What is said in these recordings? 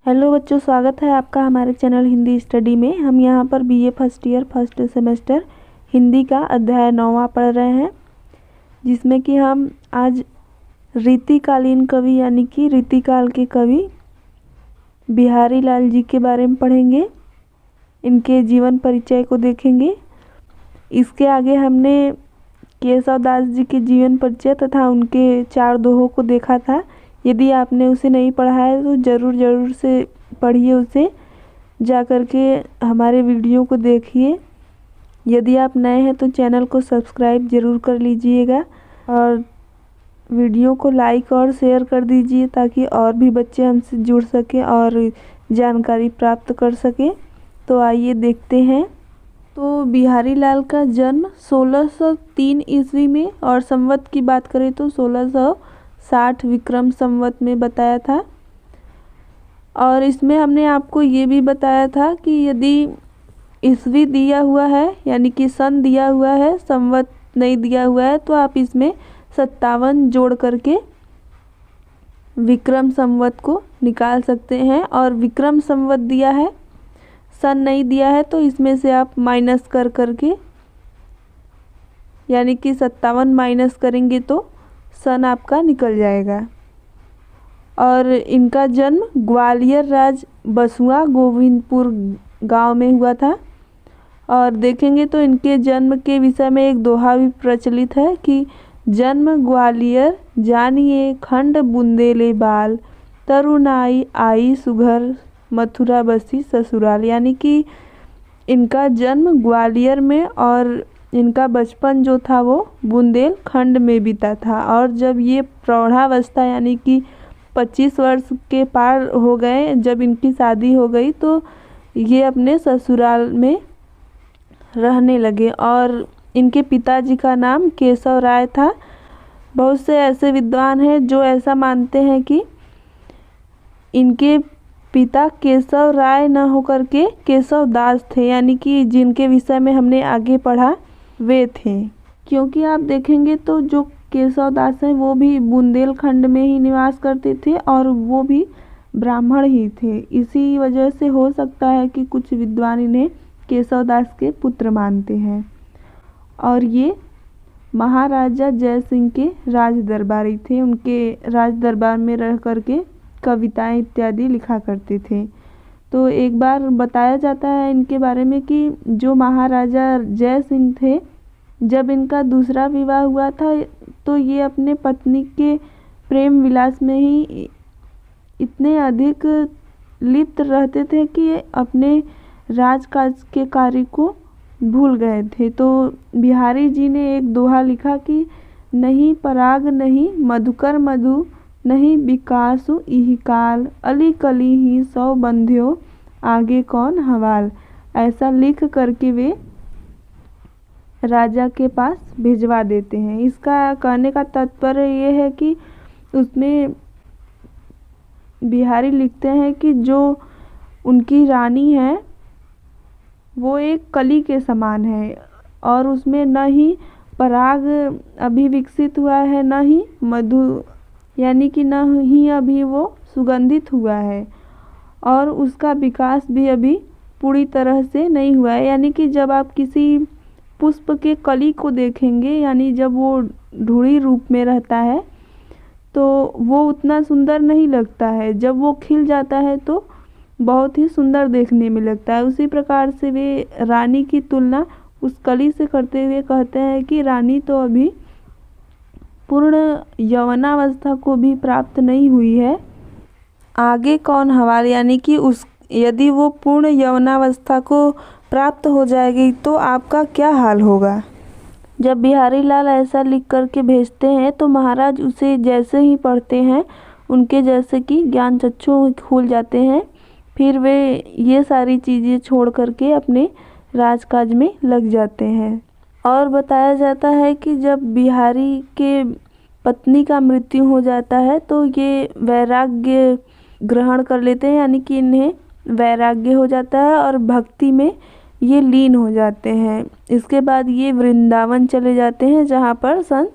Hello बच्चों, स्वागत है आपका हमारे चैनल हिंदी स्टडी में। हम यहाँ पर BA first year first semester Hindi का अध्याय 9वां पढ़ रहे हैं, जिसमें कि हम आज रीतिकालीन कवि यानी कि रीतिकाल के कवि बिहारी लाल जी के बारे में पढ़ेंगे। इनके जीवन परिचय को देखेंगे। इसके आगे हमने केशव दास जी के जीवन परिचय तथा उनके 4 दोहों को देखा था। यदि आपने उसे नहीं पढ़ा है तो ज़रूर से पढ़िए, उसे जा कर के हमारे वीडियो को देखिए। यदि आप नए हैं तो चैनल को सब्सक्राइब ज़रूर कर लीजिएगा और वीडियो को लाइक और शेयर कर दीजिए ताकि और भी बच्चे हमसे जुड़ सकें और जानकारी प्राप्त कर सकें। तो आइए देखते हैं। तो बिहारी लाल का जन्म 1603 ईस्वी में और संवत की बात करें तो 1660 विक्रम संवत में बताया था। और इसमें हमने आपको ये भी बताया था कि यदि ईस्वी दिया हुआ है यानी कि सन दिया हुआ है, संवत नहीं दिया हुआ है, तो आप इसमें 57 जोड़ करके विक्रम संवत को निकाल सकते हैं। और विक्रम संवत दिया है, सन नहीं दिया है, तो इसमें से आप माइनस कर करके यानी कि 57 माइनस करेंगे तो सन आपका निकल जाएगा। और इनका जन्म ग्वालियर राज बसुआ गोविंदपुर गांव में हुआ था। और देखेंगे तो इनके जन्म के विषय में एक दोहा भी प्रचलित है कि जन्म ग्वालियर जानिए खंड बुंदेले बाल, तरुणाई आई सुघर मथुरा बसी ससुराल। यानी कि इनका जन्म ग्वालियर में और इनका बचपन जो था वो बुंदेलखंड में बीता था। और जब ये प्रौढ़ावस्था यानी कि 25 वर्ष के पार हो गए, जब इनकी शादी हो गई, तो ये अपने ससुराल में रहने लगे। और इनके पिताजी का नाम केशव राय था। बहुत से ऐसे विद्वान हैं जो ऐसा मानते हैं कि इनके पिता केशव राय न होकर के केशव दास थे, यानी कि जिनके विषय में हमने आगे पढ़ा वे थे। क्योंकि आप देखेंगे तो जो केशव दास हैं वो भी बुंदेलखंड में ही निवास करते थे और वो भी ब्राह्मण ही थे। इसी वजह से हो सकता है कि कुछ विद्वान इन्हें केशव दास के पुत्र मानते हैं। और ये महाराजा जय सिंह के राज दरबारी थे। उनके राज दरबार में रह करके कविताएं इत्यादि लिखा करते थे। तो एक बार बताया जाता है इनके बारे में कि जो महाराजा जय सिंह थे, जब इनका दूसरा विवाह हुआ था तो ये अपने पत्नी के प्रेम विलास में ही इतने अधिक लिप्त रहते थे कि अपने राजकाज के कार्य को भूल गए थे। तो बिहारी जी ने एक दोहा लिखा कि नहीं पराग नहीं मधुकर मधु, नहीं विकासु इहि काल, अली कली ही सौ बंध्यो आगे कौन हवाल। ऐसा लिख करके वे राजा के पास भिजवा देते हैं। इसका कहने का तात्पर्य ये है कि उसमें बिहारी लिखते हैं कि जो उनकी रानी है वो एक कली के समान है और उसमें न ही पराग अभी विकसित हुआ है, न ही मधु यानी कि न ही अभी वो सुगंधित हुआ है, और उसका विकास भी अभी पूरी तरह से नहीं हुआ है। यानी कि जब आप किसी पुष्प के कली को देखेंगे, यानी जब वो ढूढ़ी रूप में रहता है तो वो उतना सुंदर नहीं लगता है, जब वो खिल जाता है तो बहुत ही सुंदर देखने में लगता है। उसी प्रकार से वे रानी की तुलना उस कली से करते हुए कहते हैं कि रानी तो अभी पूर्ण यौवनावस्था को भी प्राप्त नहीं हुई है, आगे कौन हवाल। यानी कि उस यदि वो पूर्ण यौवनावस्था को प्राप्त हो जाएगी तो आपका क्या हाल होगा। जब बिहारी लाल ऐसा लिख करके भेजते हैं तो महाराज उसे जैसे ही पढ़ते हैं उनके जैसे कि ज्ञान चक्षु खुल जाते हैं। फिर वे ये सारी चीज़ें छोड़ करके अपने राजकाज में लग जाते हैं। और बताया जाता है कि जब बिहारी के पत्नी का मृत्यु हो जाता है तो ये वैराग्य ग्रहण कर लेते हैं, यानी कि इन्हें वैराग्य हो जाता है और भक्ति में ये लीन हो जाते हैं। इसके बाद ये वृंदावन चले जाते हैं, जहाँ पर सन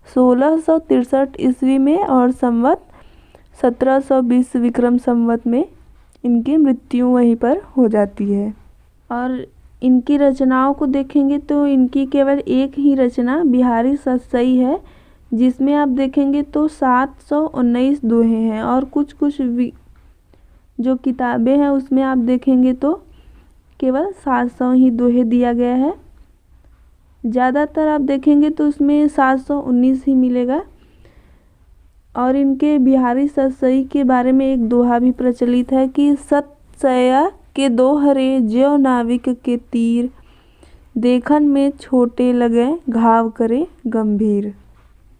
1663 ईस्वी में और संवत 1720 विक्रम संवत में इनकी मृत्यु वहीं पर हो जाती है। और इनकी रचनाओं को देखेंगे तो इनकी केवल एक ही रचना बिहारी सतसई है, जिसमें आप देखेंगे तो 719 दोहे हैं। और कुछ कुछ जो किताबें हैं उसमें आप देखेंगे तो केवल 700 ही दोहे दिया गया है। ज़्यादातर आप देखेंगे तो उसमें 719 ही मिलेगा। और इनके बिहारी सतसई के बारे में एक दोहा भी प्रचलित है कि सतसया के दोहरे ज्यों नाविक के तीर, देखन में छोटे लगे घाव करे गंभीर।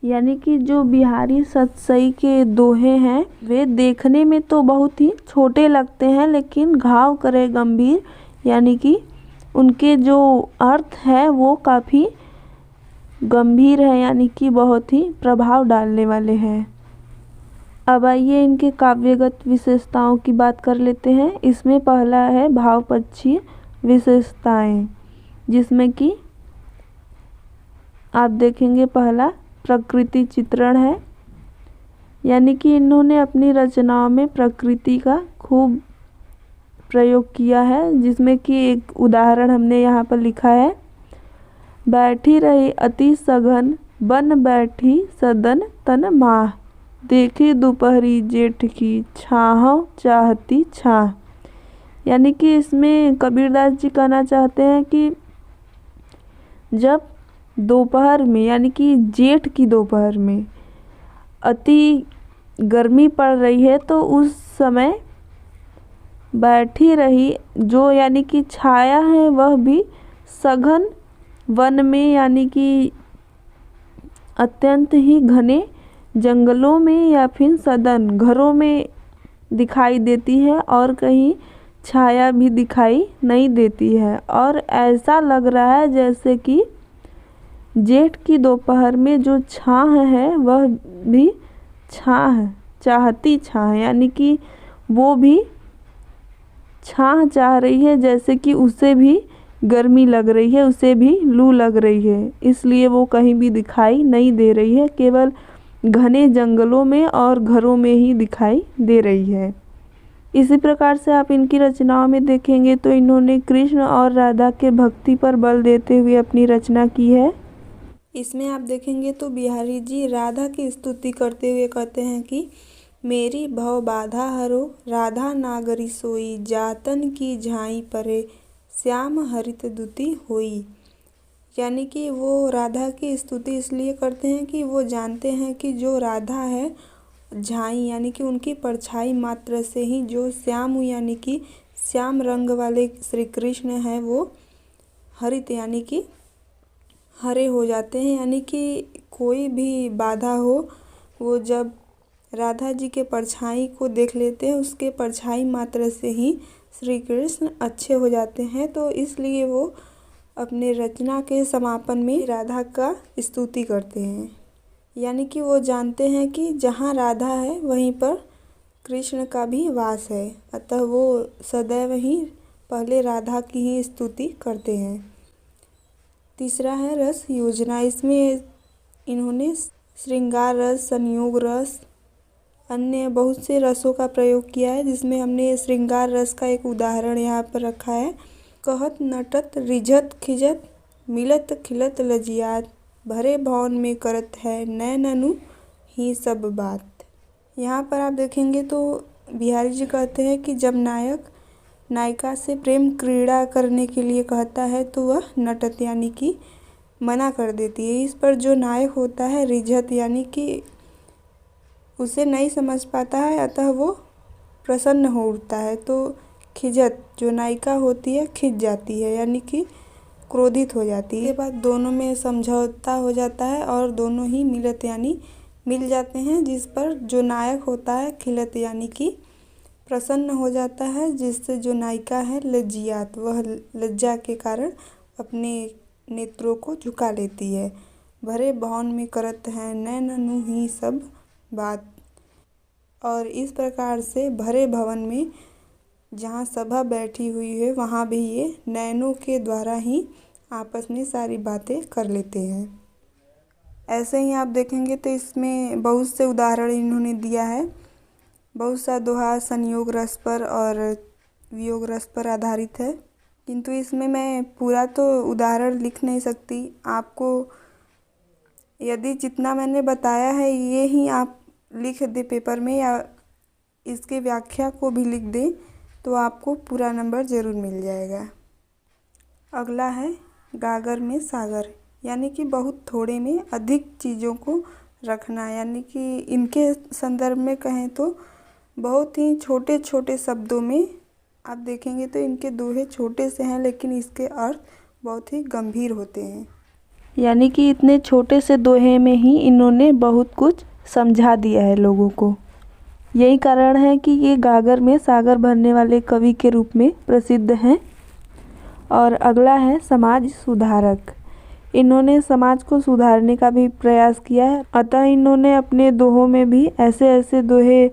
यानी कि जो बिहारी सतसई के दोहे हैं वे देखने में तो बहुत ही छोटे लगते हैं, लेकिन घाव करे गंभीर, यानी कि उनके जो अर्थ है वो काफ़ी गंभीर है, यानी कि बहुत ही प्रभाव डालने वाले हैं। अब आइए इनके काव्यगत विशेषताओं की बात कर लेते हैं। इसमें पहला है भावपक्षीय विशेषताएं, जिसमें कि आप देखेंगे पहला प्रकृति चित्रण है। यानी कि इन्होंने अपनी रचनाओं में प्रकृति का खूब प्रयोग किया है, जिसमें कि एक उदाहरण हमने यहाँ पर लिखा है, बैठी रही अति सघन बन बैठी सदन तन माह, देखी दोपहरी जेठ की छाँव चाहती छाह। यानी कि इसमें कबीरदास जी कहना चाहते हैं कि जब दोपहर में, यानी कि जेठ की दोपहर में अति गर्मी पड़ रही है तो उस समय बैठी रही जो, यानी कि छाया है, वह भी सघन वन में, यानी कि अत्यंत ही घने जंगलों में या फिर सदन घरों में दिखाई देती है, और कहीं छाया भी दिखाई नहीं देती है। और ऐसा लग रहा है जैसे कि जेठ की दोपहर में जो छाह है वह भी छाह चाहती छाह, यानी कि वो भी छाह चाह रही है, जैसे कि उसे भी गर्मी लग रही है, उसे भी लू लग रही है, इसलिए वो कहीं भी दिखाई नहीं दे रही है, केवल घने जंगलों में और घरों में ही दिखाई दे रही है। इसी प्रकार से आप इनकी रचनाओं में देखेंगे तो इन्होंने कृष्ण और राधा के भक्ति पर बल देते हुए अपनी रचना की है। इसमें आप देखेंगे तो बिहारी जी राधा की स्तुति करते हुए कहते हैं कि मेरी भव बाधा हरो राधा नागरी सोई, जातन की झाई परे श्याम हरित दुति होई। यानी कि वो राधा की स्तुति इसलिए करते हैं कि वो जानते हैं कि जो राधा है झाई, यानी कि उनकी परछाई मात्र से ही जो श्याम, यानी कि श्याम रंग वाले श्री कृष्ण हैं, वो हरित यानी कि हरे हो जाते हैं। यानी कि कोई भी बाधा हो, वो जब राधा जी के परछाई को देख लेते हैं, उसके परछाई मात्र से ही श्री कृष्ण अच्छे हो जाते हैं। तो इसलिए वो अपने रचना के समापन में राधा का स्तुति करते हैं। यानी कि वो जानते हैं कि जहाँ राधा है वहीं पर कृष्ण का भी वास है, अतः वो सदैव ही पहले राधा की ही स्तुति करते हैं। तीसरा है रस योजना। इसमें इन्होंने श्रृंगार रस, संयोग रस, अन्य बहुत से रसों का प्रयोग किया है, जिसमें हमने श्रृंगार रस का एक उदाहरण यहाँ पर रखा है। कहत नटत रिझत खिजत मिलत खिलत लजियात, भरे भवन में करत है नैननु ही सब बात। यहाँ पर आप देखेंगे तो बिहारी जी कहते हैं कि जब नायक नायिका से प्रेम क्रीड़ा करने के लिए कहता है तो वह नटत यानी कि मना कर देती है। इस पर जो नायक होता है रिझत यानी कि उसे नहीं समझ पाता है, अतः वो प्रसन्न हो उठता है। तो खिजत जो नायिका होती है खिज जाती है, यानी कि क्रोधित हो जाती है। इसके बाद दोनों में समझौता हो जाता है और दोनों ही मिलत यानी मिल जाते हैं, जिस पर जो नायक होता है खिलत यानी कि प्रसन्न हो जाता है, जिससे जो नायिका है लज्जियात, वह लज्जा के कारण अपने नेत्रों को झुका लेती है। भरे भवन में करत है नैननु ही सब बात। और इस प्रकार से भरे भवन में जहाँ सभा बैठी हुई है वहाँ भी ये नैनों के द्वारा ही आपस में सारी बातें कर लेते हैं। ऐसे ही आप देखेंगे तो इसमें बहुत से उदाहरण इन्होंने दिया है। बहुत सा दोहा संयोग रस पर और वियोग रस पर आधारित है, किंतु इसमें मैं पूरा तो उदाहरण लिख नहीं सकती। आपको यदि जितना मैंने बताया है ये ही आप लिख दे पेपर में या इसके व्याख्या को भी लिख दे तो आपको पूरा नंबर ज़रूर मिल जाएगा। अगला है गागर में सागर, यानी कि बहुत थोड़े में अधिक चीज़ों को रखना, यानी कि इनके संदर्भ में कहें तो बहुत ही छोटे छोटे शब्दों में आप देखेंगे तो इनके दोहे छोटे से हैं लेकिन इसके अर्थ बहुत ही गंभीर होते हैं। यानी कि इतने छोटे से दोहे में ही इन्होंने बहुत कुछ समझा दिया है लोगों को। यही कारण है कि ये गागर में सागर भरने वाले कवि के रूप में प्रसिद्ध हैं। और अगला है समाज सुधारक। इन्होंने समाज को सुधारने का भी प्रयास किया है, अतः इन्होंने अपने दोहों में भी ऐसे ऐसे दोहे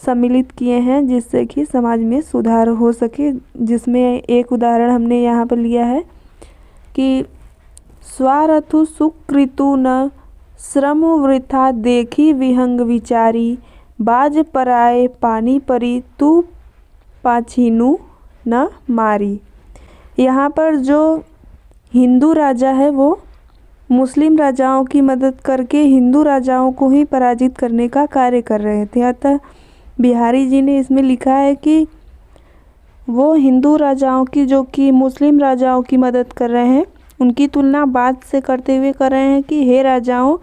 सम्मिलित किए हैं जिससे कि समाज में सुधार हो सके। जिसमें एक उदाहरण हमने यहाँ पर लिया है कि स्वारथु सुकृतु न श्रम वृथा देखी विहंग विचारी, बाज पराए पानी परी तू पाछीनु न मारी। यहाँ पर जो हिंदू राजा है वो मुस्लिम राजाओं की मदद करके हिंदू राजाओं को ही पराजित करने का कार्य कर रहे थे। अतः बिहारी जी ने इसमें लिखा है कि वो हिंदू राजाओं की जो कि मुस्लिम राजाओं की मदद कर रहे हैं उनकी तुलना बात से करते हुए कर रहे हैं कि हे राजाओं,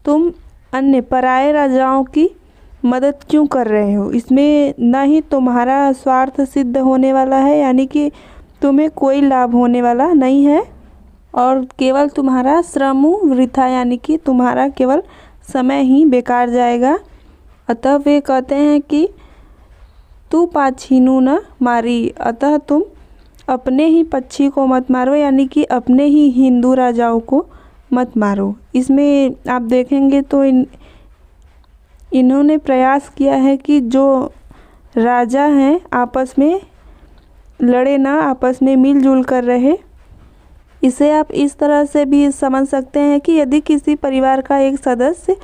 तुम अन्य पराये राजाओं की मदद क्यों कर रहे हो। इसमें न ही तुम्हारा स्वार्थ सिद्ध होने वाला है, यानी कि तुम्हें कोई लाभ होने वाला नहीं है और केवल तुम्हारा श्रम वृथा, यानी कि तुम्हारा केवल समय ही बेकार जाएगा। अतः वे कहते हैं कि तू पाछीनु न मारी, अतः तुम अपने ही पक्षी को मत मारो, यानी कि अपने ही हिंदू राजाओं को मत मारो। इसमें आप देखेंगे तो इन्होंने प्रयास किया है कि जो राजा हैं आपस में लड़े ना, आपस में मिलजुल कर रहे। इसे आप इस तरह से भी समझ सकते हैं कि यदि किसी परिवार का एक सदस्य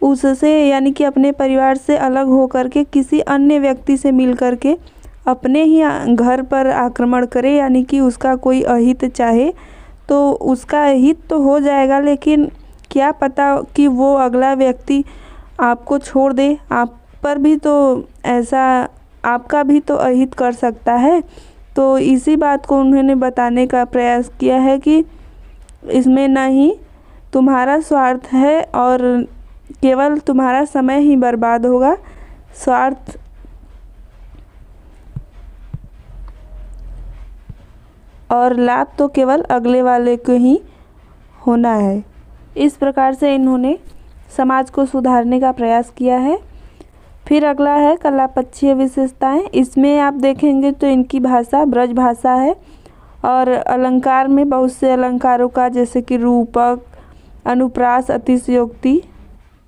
उससे यानी कि अपने परिवार से अलग होकर के किसी अन्य व्यक्ति से मिल कर के अपने ही घर पर आक्रमण करे, यानी कि उसका कोई अहित चाहे, तो उसका हित तो हो जाएगा, लेकिन क्या पता कि वो अगला व्यक्ति आपको छोड़ दे। आप पर भी तो ऐसा आपका भी तो अहित कर सकता है। तो इसी बात को उन्होंने बताने का प्रयास किया है कि इसमें न ही तुम्हारा स्वार्थ है और केवल तुम्हारा समय ही बर्बाद होगा, स्वार्थ और लाभ तो केवल अगले वाले को ही होना है। इस प्रकार से इन्होंने समाज को सुधारने का प्रयास किया है। फिर अगला है कलापक्षीय विशेषताएं। इसमें आप देखेंगे तो इनकी भाषा ब्रज भाषा है और अलंकार में बहुत से अलंकारों का जैसे कि रूपक, अनुप्रास, अतिशयोक्ति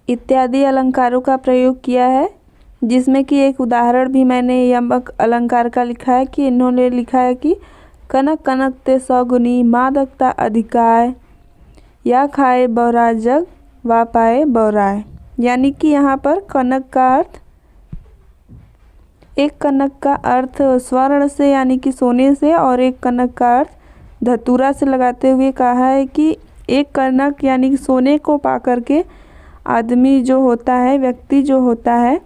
इत्यादि अलंकारों का प्रयोग किया है। जिसमें कि एक उदाहरण भी मैंने यमक अलंकार का लिखा है कि इन्होंने लिखा है कि कनक कनक ते सौगुनी मादकता अधिकाय, या खाए बौरा जग वा पाए बौराय। यानी कि यहाँ पर कनक का अर्थ एक कनक का अर्थ स्वर्ण से यानी कि सोने से और एक कनक का अर्थ धतूरा से लगाते हुए कहा है कि एक कनक यानी कि सोने को पा करके आदमी जो होता है, व्यक्ति जो होता है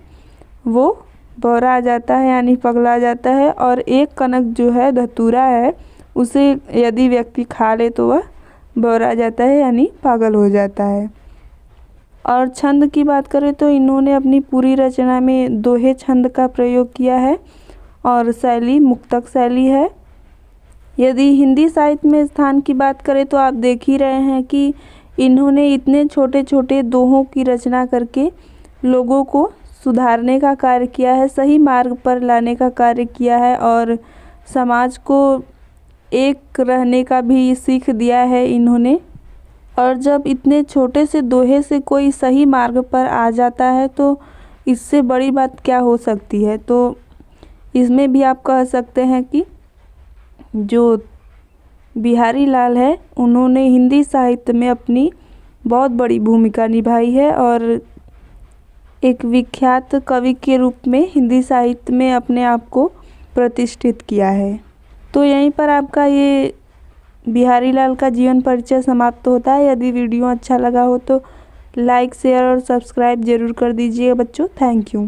वो बौरा जाता है यानी पगला जाता है, और एक कनक जो है धतूरा है उसे यदि व्यक्ति खा ले तो वह बौरा जाता है यानी पागल हो जाता है। और छंद की बात करें तो इन्होंने अपनी पूरी रचना में दोहे छंद का प्रयोग किया है और शैली मुक्तक शैली है। यदि हिंदी साहित्य में स्थान की बात करें तो आप देख ही रहे हैं कि इन्होंने इतने छोटे छोटे दोहों की रचना करके लोगों को सुधारने का कार्य किया है, सही मार्ग पर लाने का कार्य किया है और समाज को एक रहने का भी सीख दिया है इन्होंने। और जब इतने छोटे से दोहे से कोई सही मार्ग पर आ जाता है तो इससे बड़ी बात क्या हो सकती है। तो इसमें भी आप कह सकते हैं कि जो बिहारी लाल है उन्होंने हिंदी साहित्य में अपनी बहुत बड़ी भूमिका निभाई है और एक विख्यात कवि के रूप में हिंदी साहित्य में अपने आप को प्रतिष्ठित किया है। तो यहीं पर आपका ये बिहारी लाल का जीवन परिचय समाप्त होता है। यदि वीडियो अच्छा लगा हो तो लाइक, शेयर और सब्सक्राइब ज़रूर कर दीजिए बच्चों। Thank you.